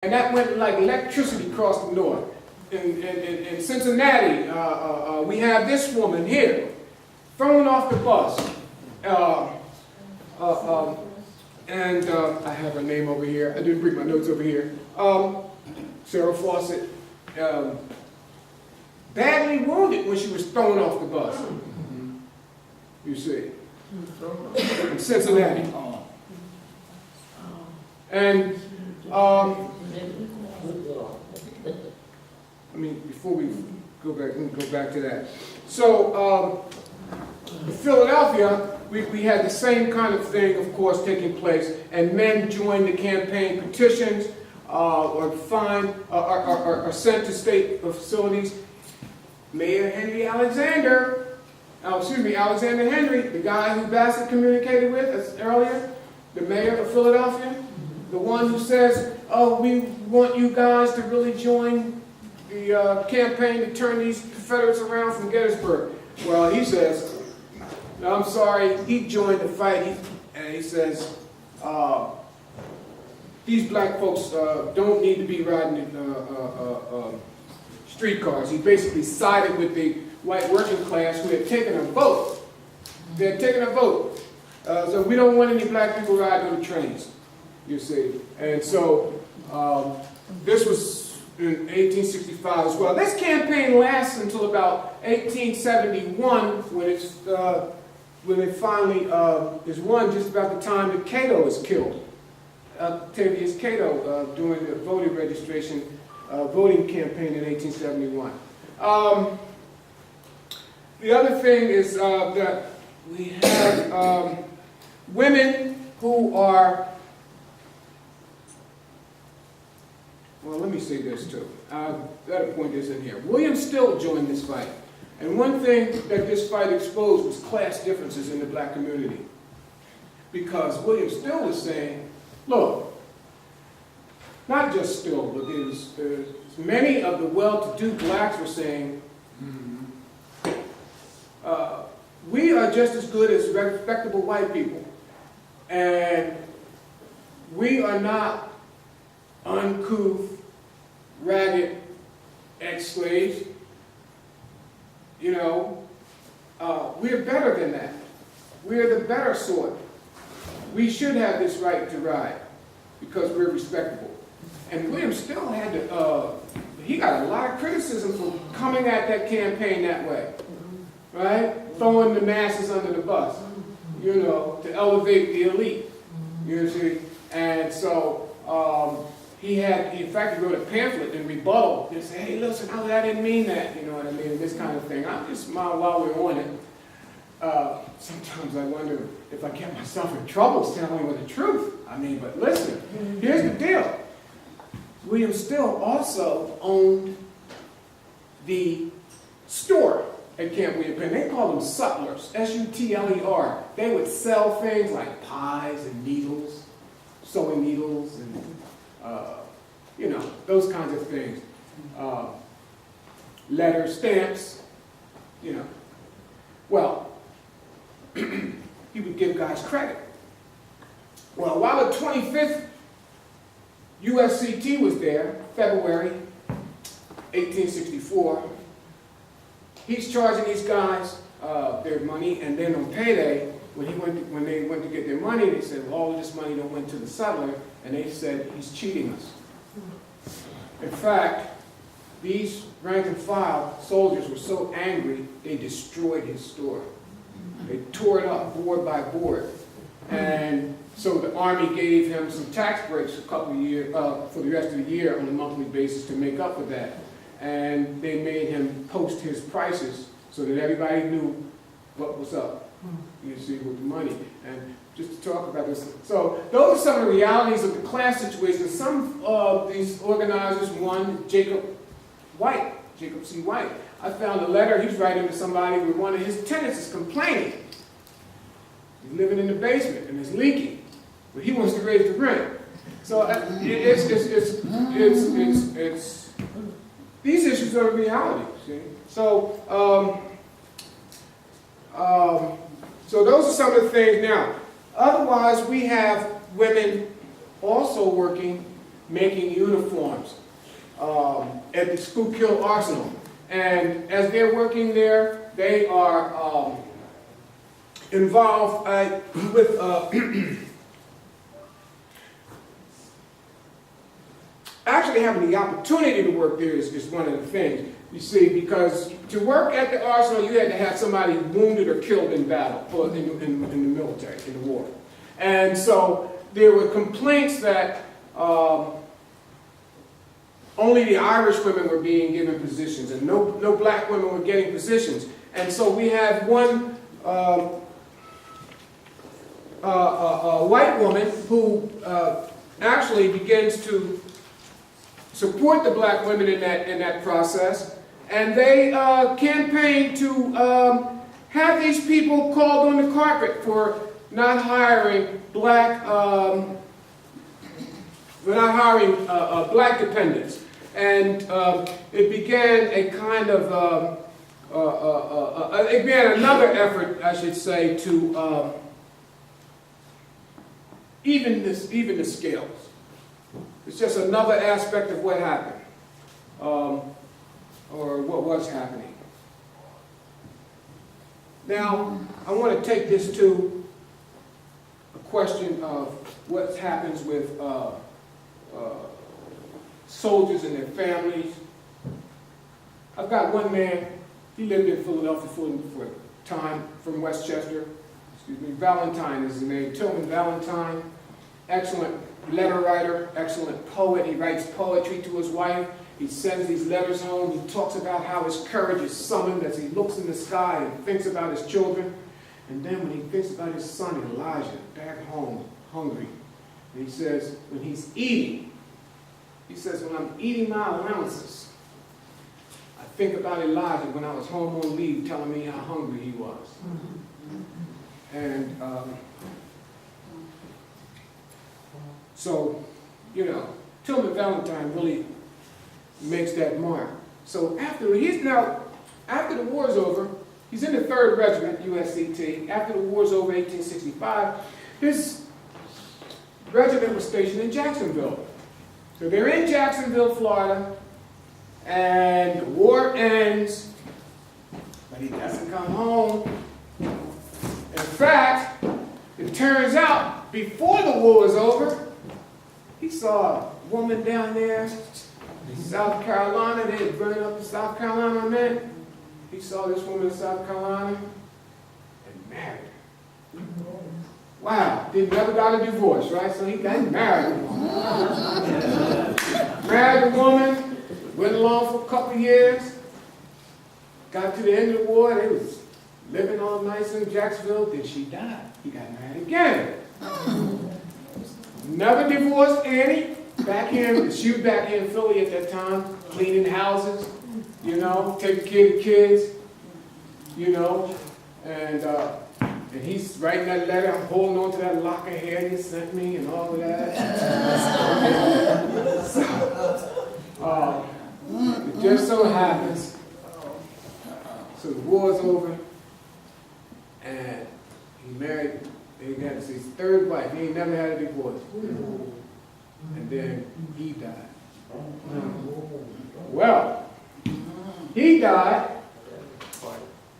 And that went like electricity across the north. In Cincinnati, we have this woman here, thrown off the bus. I have her name over here. I didn't bring my notes over here. Sarah Fawcett, badly wounded when she was thrown off the bus. You see, in Cincinnati. And before we go back to that. So, in Philadelphia, we had the same kind of thing, of course, taking place, and men joined the campaign petitions, or fined, or sent to state facilities. Mayor Alexander Henry, the guy who Bassett communicated with earlier, the mayor of Philadelphia, the one who says, oh, we want you guys to really join the campaign to turn these Confederates around from Gettysburg. Well, he says, no, I'm sorry, he joined the fight, and he says, these black folks don't need to be riding in streetcars. He basically sided with the white working class who had taken a vote. They had taken a vote. So we don't want any black people riding on the trains, you see. And so this was in 1865 as well. This campaign lasts until about 1871 when it finally is won just about the time that Cato is killed. Octavius Cato during the voting registration, voting campaign in 1871. The other thing is that we have women who are, well, let me say this too. That point is in here. William Still joined this fight. And one thing that this fight exposed was class differences in the black community. Because William Still was saying, look, not just Still, but there's many of the well-to-do blacks were saying, we are just as good as respectable white people. And we are not uncouth, ragged ex-slaves. You know, we're better than that. We're the better sort. We should have this right to ride because we're respectable. And William Still had to, he got a lot of criticism for coming at that campaign that way, right? Throwing the masses under the bus, you know, to elevate the elite, you see. And so he had, in fact, he wrote a pamphlet in rebuttal and said, hey, listen, I didn't mean that, you know what I mean, this kind of thing. I'm just smiling while we're on it. Sometimes I wonder if I get myself in trouble telling with the truth. I mean, but listen, here's the deal. William Still also owned the store at Camp William Penn. They called them sutlers, S-U-T-L-E-R. They would sell things like pies and needles, sewing needles, and you know, those kinds of things. Letters, stamps, you know. Well, he would give guys credit. Well, while the 25th USCT was there, February 1864, he's charging these guys their money, and then on payday, when they went to get their money, they said, well, all of this money don't went to the settler, and they said, he's cheating us. In fact, these rank and file soldiers were so angry, they destroyed his store. They tore it up board by board. And so the Army gave him some tax breaks a couple of years, for the rest of the year on a monthly basis to make up for that. And they made him post his prices so that everybody knew what was up, you see, with the money. And just to talk about this. So those are some of the realities of the class situation. Some of these organizers, one, Jacob C. White. I found a letter he's writing to somebody where one of his tenants is complaining. He's living in the basement and it's leaking, but he wants to raise the rent. So these issues are a reality. See? So so those are some of the things. Now, otherwise, we have women also working making uniforms at the Schuylkill Arsenal. And as they're working there, they are involved with actually having the opportunity to work there is one of the things. You see, because to work at the arsenal, you had to have somebody wounded or killed in battle, or in the military, in the war. And so there were complaints that only the Irish women were being given positions, and no black women were getting positions. And so we have one white woman who actually begins to support the black women in that process, and they campaign to have these people called on the carpet for not hiring black dependents, and it began a kind of it began another effort, I should say, to even the scales. It's just another aspect of what happened, or what was happening. Now, I want to take this to a question of what happens with soldiers and their families. I've got one man, he lived in Philadelphia for a time, from Westchester. Valentine is his name, Tillman Valentine. Excellent letter writer, excellent poet. He writes poetry to his wife. He sends these letters home. He talks about how his courage is summoned as he looks in the sky and thinks about his children. And then when he thinks about his son Elijah, back home, hungry, and he says, when he's eating, he says, when I'm eating my allowances, I think about Elijah when I was home on leave telling me how hungry he was. And so, you know, Tillman Valentine really makes that mark. So after the war's over, he's in the 3rd Regiment, USCT. After the war's over, 1865, his regiment was stationed in Jacksonville. So they're in Jacksonville, Florida, and the war ends, but he doesn't come home. In fact, it turns out, before the war was over, he saw a woman down there in South Carolina. They had burned up the South Carolina man. He saw this woman in South Carolina and married her. Wow, never got a divorce, right? So he got married a woman. Married a woman, went along for a couple of years, got to the end of the war, they was living all nice in Jacksonville, then she died. He got married again. Never divorced Annie. Back here, she was back here in Philly at that time, cleaning houses, you know, taking care of the kids, you know, and he's writing that letter, I'm holding on to that lock of hair you sent me and all of that. So, it just so happens, so the war's over, and he married, he got his 3rd wife. He ain't never had a divorce. And then he died. Well, he died,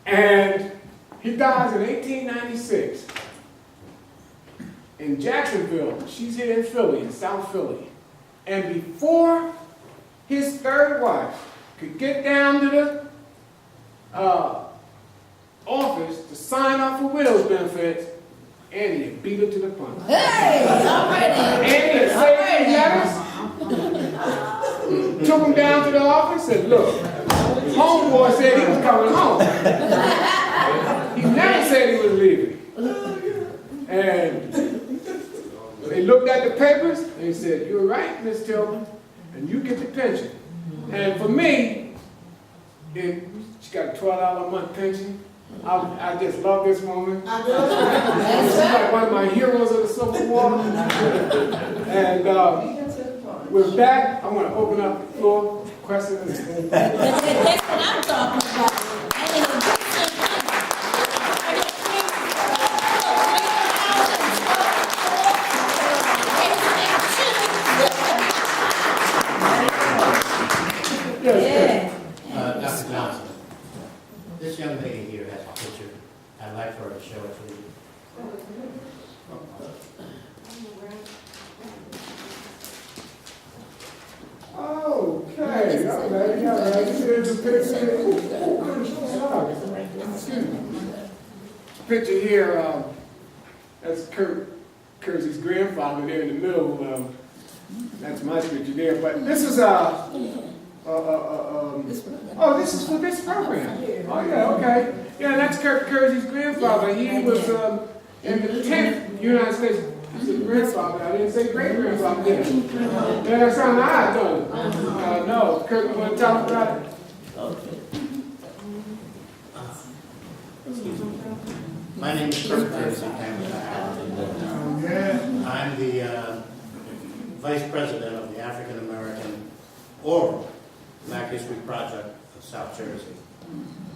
and he dies in 1896 in Jacksonville. She's here in Philly, in South Philly. And before his 3rd wife could get down to the office to sign up for widow's benefits, Annie had beat her to the punch. Hey, already. Annie had saved these letters, took him down to the office, said, look, homeboy said he was coming home. He never said he was leaving. And they looked at the papers, and he said, you're right, Miss Tillman, and you get the pension. And for me, she got a $12 a month pension. I just love this woman. I love her. She's like one of my heroes of the Civil War. And with that, I'm going to open up the floor for questions. That's what I'm talking about. Yes, Yeah. Dr. Johnson, this young lady here has a picture. I'd like for her to show it to you. Okay, all right. Here's a picture. Sorry. Excuse me. Picture here, that's Kersey's grandfather there in the middle. That's my picture there. But this is oh, this is for this program. Oh yeah, okay. Yeah, that's Kersey's grandfather. He was in the 10th United States. I said grandfather. I didn't say great grandfather. Did I? Yeah, that sounds odd, don't it? No. Kurt, you want to tell us about it? Excuse me. My name is Kurt Kersey. I'm the Vice President of the African American Oral Black History Project of South Jersey.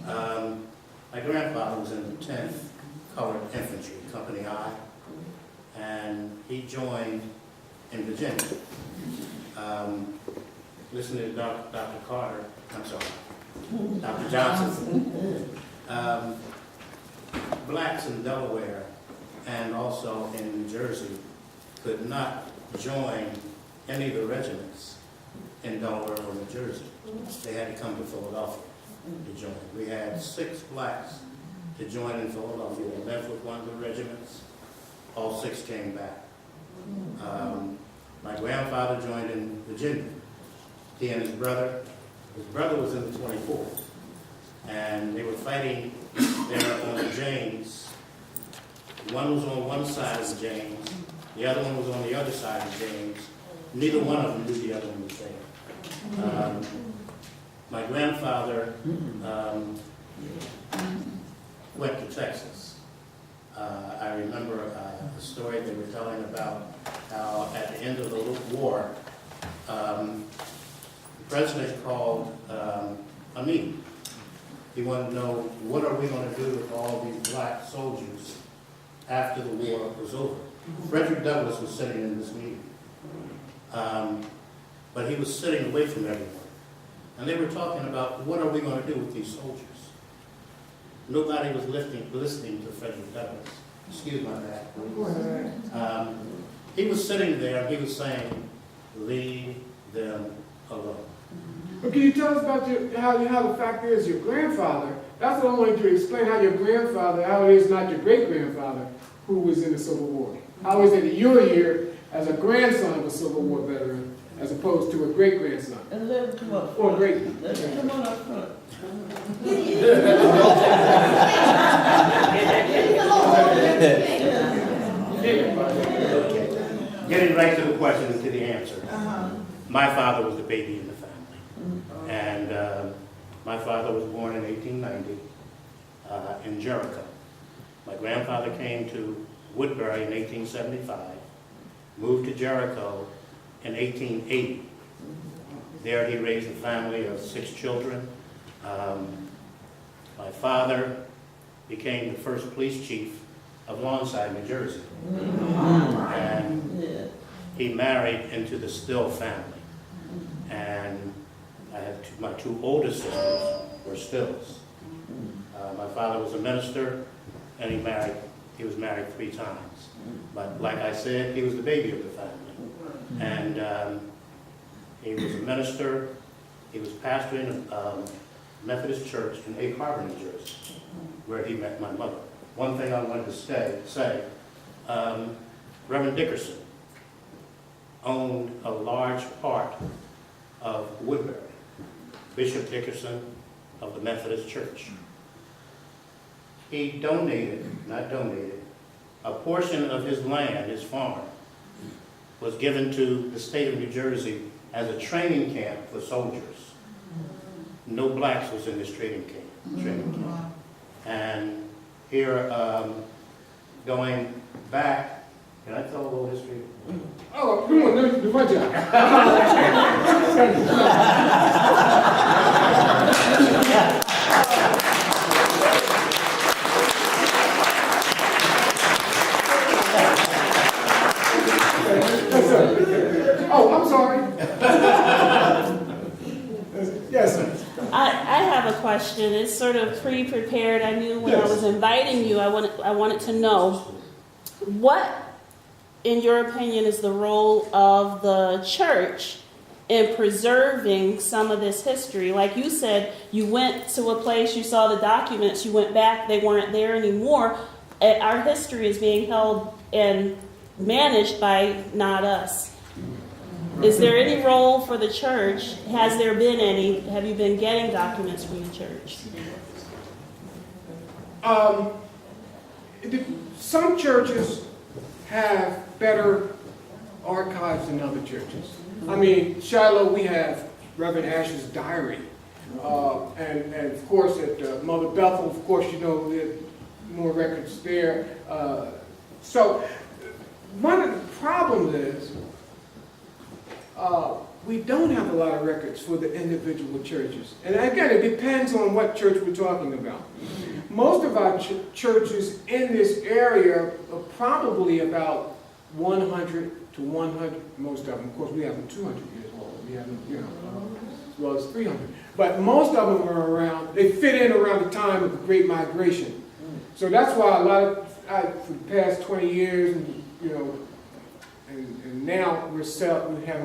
My grandfather was in the 10th Colored Infantry, Company I, and he joined in Virginia. Listen to Dr. Carter, I'm sorry, Dr. Johnson. Blacks in Delaware and also in New Jersey could not join any of the regiments in Delaware or New Jersey. They had to come to Philadelphia to join. We had 6 blacks to join in Philadelphia. They left with one of the regiments. All 6 came back. My grandfather joined in Virginia. He and his brother was in the 24th. And they were fighting there on the James. One was on one side of the James. The other one was on the other side of the James. Neither one of them knew the other one was there. My grandfather went to Texas. I remember a story they were telling about how at the end of the war, the president called a meeting. He wanted to know, what are we going to do with all these black soldiers after the war was over? Frederick Douglass was sitting in this meeting. But he was sitting away from everyone. And they were talking about, what are we going to do with these soldiers? Nobody was listening to Frederick Douglass. Excuse my bad. He was sitting there and he was saying, leave them alone. But can you tell us about how the fact is your grandfather, that's what I wanted you to explain, how your grandfather, how it is not your great-grandfather who was in the Civil War. How is it that you're here as a grandson of a Civil War veteran as opposed to a great-grandson? Or a great. Come on up front. Getting right to the question and to the answer. My father was the baby in the family. And my father was born in 1890 in Jericho. My grandfather came to Woodbury in 1875, moved to Jericho in 1880. There he raised a family of 6 children. My father became the first police chief of Lawnside, New Jersey. And he married into the Still family. And I had my 2 oldest sisters were Stills. My father was a minister, and he was married 3 times. But like I said, he was the baby of the family. And he was a minister. He was pastoring a Methodist church in Egg Harbor, New Jersey, where he met my mother. One thing I wanted to say, Reverend Dickerson owned a large part of Woodbury, Bishop Dickerson of the Methodist Church. He not donated, a portion of his land, his farm, was given to the state of New Jersey as a training camp for soldiers. No blacks was in this training camp. And here, going back, can I tell a little history? Oh, come on, do my job. Oh, I'm sorry. Yes, have a question. It's sort of pre-prepared. I knew when I Yes. was inviting you, I wanted to know, what, in your opinion, is the role of the church in preserving some of this history? Like you said, you went to a place, you saw the documents, you went back, they weren't there anymore. Our history is being held and managed by not us. Is there any role for the church? Has there been any? Have you been getting documents from the church? Some churches have better archives than other churches. I mean, Shiloh, we have Reverend Asher's diary. And of course at Mother Bethel, of course, you know, we have more records there. So one of the problems is we don't have a lot of records for the individual churches. And again, it depends on what church we're talking about. Most of our churches in this area are probably about 100 to 100, most of them. Of course, we have them 200 years old. We have them, you know, as well as 300. But most of them are around, they fit in around the time of the Great Migration. So that's why a lot of, for the past 20 years, and, you know, and now we have